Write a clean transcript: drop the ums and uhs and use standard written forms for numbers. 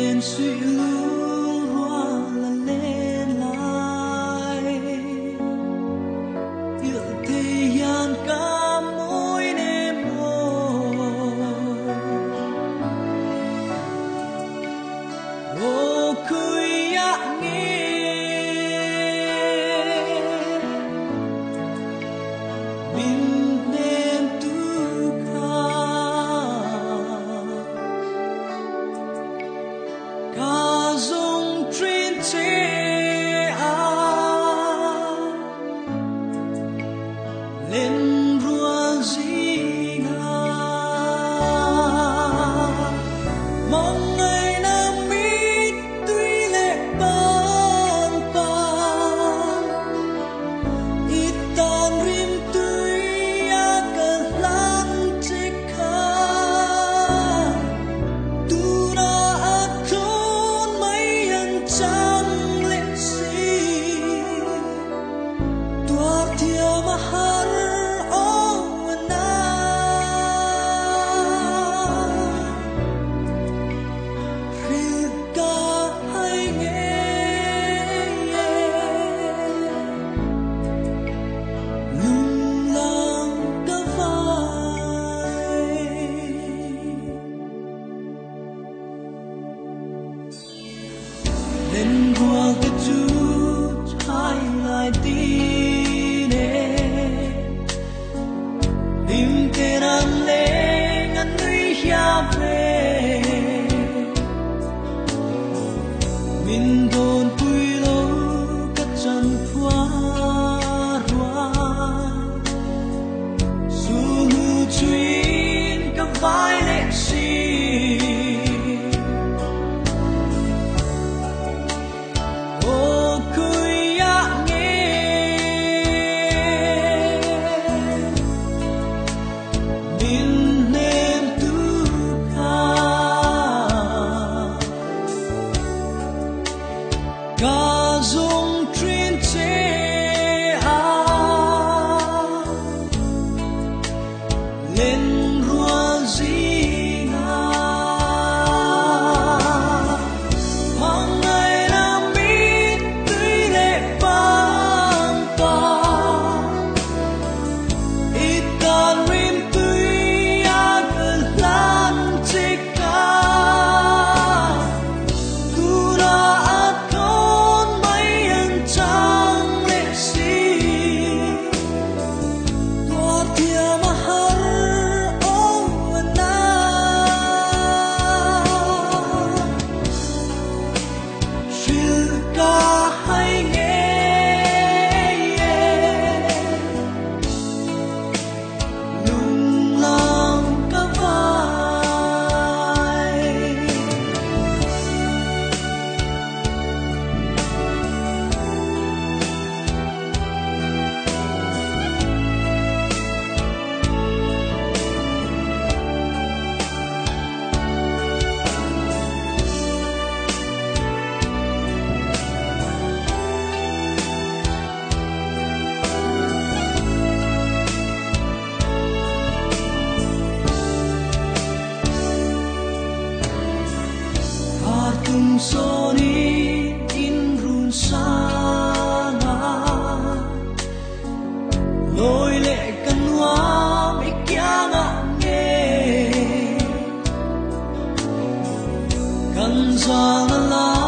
đèn suy lưu hoa là lên lại yêu thì gian cả mỗi đêm ô cười ạ nghe mình đêm tu ca dung truyền chế lên rùa gì ngà mong ngày nam mít tuy lệ ban ban ít tan rim tuy aga lan chika tu na aton mai an chang lệ si tuar thia mahar lên qua cái chút hai lại đi nè tìm tên anh lên anh nuôi ya về mình đồn vui lâu cất chân qua roa dù chuyên các vai lệ si ca dung truyền chế lên rùa gì ngà mong ngày nam mít tuy lệ ban ban ít tan rim tuy aga lan chika tu na tung soni in run sana lối lệ căn hoa mấy kia ngạ nghe căn giang la